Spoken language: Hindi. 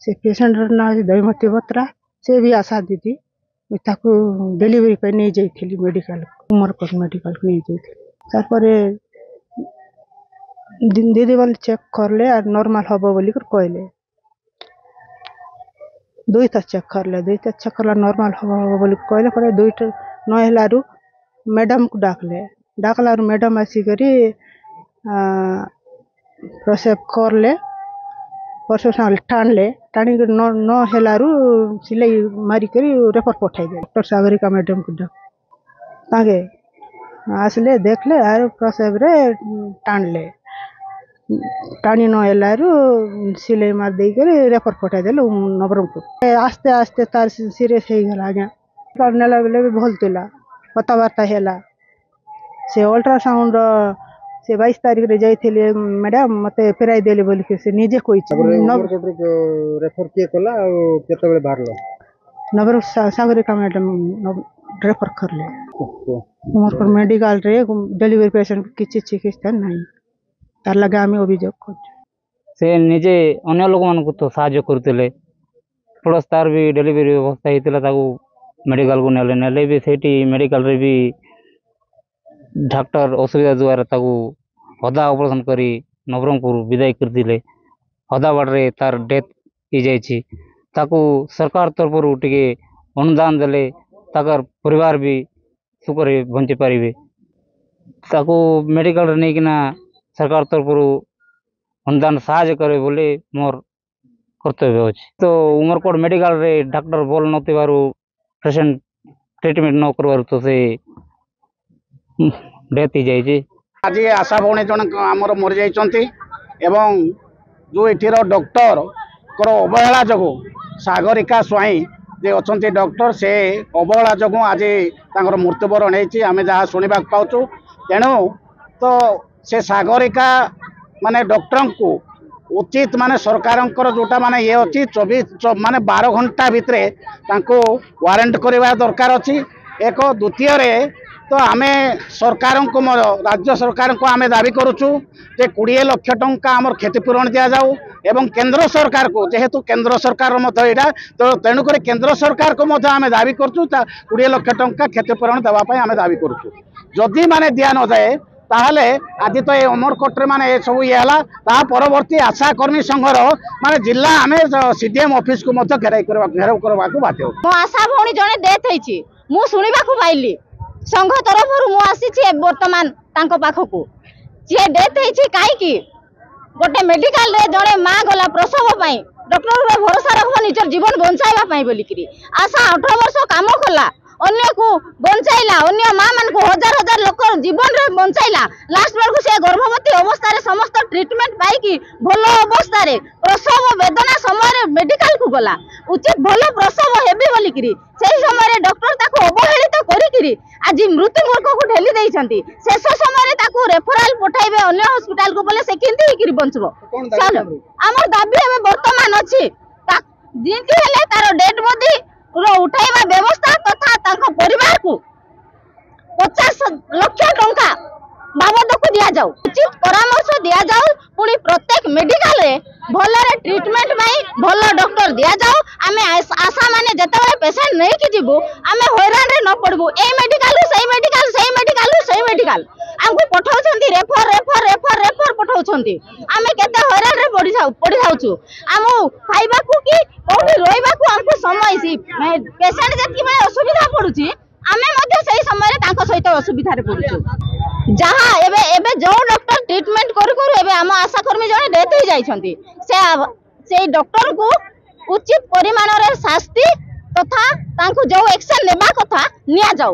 से पेशेंट ना दईमती बत्रा से भी आशा दीदी ताकू डिलीवरी पे नहीं जाइली मेडिकल उमरकोट मेडिकल नहीं जाइली तारपर दीदी वाले चेक करले और नॉर्मल हम बोली कहले दुईटा चेक करला नॉर्मल हम बोली कहले पर दुईटा नहलारू मैडम को डाकला मैडम आसिक प्रसेव करले परसों टाणले टाणी न हेलारू सिलाई मारिक रेफर पठाई दे डॉक्टर सागरिका मैडम को ताके आसले देखले आर प्रसेव रे टाणले टाणी न हेलारू सिलाई मार देक रेफर पठाई देले नवरंगपुर आस्ते आस्ते तार सीरियस हो गला आज्ञा नेला बेले भी भल थिला कथबार्ता है से अल्ट्रासाउंड से 22 तारीख रे जाइथिले मैडम मते फेराई देले बोल के से निजे कोइ रेफर के कला और केते बेले बाहरलो नवर सागरिका मैडम रेफर करले उमर पर मेडिकल रे डिलीवरी पेशेंट किछि चिकित्सा नहीं तार लगे आमी अभियोग कर से निजे अन्य लोक मान को तो सहाय्य करथिले प्लस तार भी डिलीवरी व्यवस्था हेतिला ताको मेडिकल को नेले भी सेठी मेडिकल रे भी डॉक्टर असुविधा द्वारा ताको हदा ऑपरेशन करी नवरंगपुर विदाई कर दिले हदाबाद रे तार डेथ हो जाइछि ताको सरकार तरफ टिके अनुदान देले ताकर परिवार भी सुखरे बंची पारिबे ताको मेडिकल रे नहीं किना सरकार तरफ अनुदान सहायता करे बोले मोर कर्तव्य अछि तो उमरकोट मेडिकल रे डॉक्टर बोल नथिबारु पेशेंट ट्रीटमेंट न करबारु तो से डेथ हो जाइए आज आशा भौणी जन आमर मरी जाइंट एवं जो एठिर डॉक्टर को अवहेला जो सागरिका स्वाई जे अच्छा डॉक्टर से अवहेला जो आज मृत्युवरण होमें जहाँ शुणा पाचु तेणु तो से सागरिका माने डॉक्टर को उचित माने सरकार जोटा माने ये अच्छी 24 माने 12 घंटा भितर वारंट करवा दरकार अच्छी एक द्वितीय तो आमे सरकार को राज्य सरकार को आमे दाबी करुचु जे 20 लाख टंका आमर क्षतिपूरण दि जाऊ एवं केंद्र सरकार को जेहेतु केंद्र सरकार यहाँ तो तेणुक केंद्र सरकार को आमे दाबी करुचु 20 लाख टंका क्षतिपूरण देवाई आमे दाबी करुचु जदि माने दिया न जाए ताहले आज तो ये उमरकोट रे माने सब ये परवर्ती आशा कर्मी संघर माने जिला आमे सीडीएम ऑफिस को घेराव करवा को बाध्य मो आशा भौणी जने डेथ होइछि मु सुनिबा को पाइली संघ तरफ मुझे बर्तमान पाखक सी डेथ होती कहीं गोटे मेडिकल रे जड़े माँ गला प्रसव डॉक्टर भरोसा रख निजर जीवन बचाइबा बोलिकी आशा 18 वर्ष काम कला अन्य को बचाइला अन्य माँ मान को हजार हजार लोक जीवन रे बचाइला लास्ट बेल को से गर्भवती अवस्था समस्त ट्रीटमेंट पाई भल अवस्था प्रसव वेदना समय मेडिकल को गला उचित भल प्रसव हेबी बोलिकी से समय डॉक्टर ताको अवहेलित करी आज मृत्यु मुर्ख को ढेली देइछंती शेष समय ताको रेफरल पठाइबे अन्य हॉस्पिटल को बोले से केंती हिकरी बंचबो हमर दाबी एबे वर्तमान अछि जिंती हेले तार डेड बॉडी रो उठाइबा व्यवस्था तथा तांको परिवार को 50 लाख टंका बाबद को दिया जाऊ उचित परामर्श दिया जाऊ पुणी प्रत्येक मेडिकल रे भलरे ट्रीटमेंट पाई भल डॉक्टर दिया जाऊ आमे आशा माने जतबे पेशेंट नहीं कि जीवु आमे हैरान रे न पड़बू ए मेडिकल सही मेडिकल सही मेडिकल सही मेडिकल हमको पठाउछंती रेफर रेफर रेफर रेफर पठाउछंती आमे केते हैरान रे पड़ी जाउछु हमु खाइबा को कि कोठी रोइबा को हमको समय सी पेशेंट जति में असुविधा पड़ुची आमे मध्ये सही समय रे तांको सहित असुविधा रे पड़ुछु जहाँ एबे एबे जो डॉक्टर ट्रीटमेंट करू एबे हम आशा कर्मी जने डेथ हो जाइछंती से डॉक्टर को उचित परिमाण रे शास्ति तथा तांको जो एक्शन लेबा कथा निया जाऊ।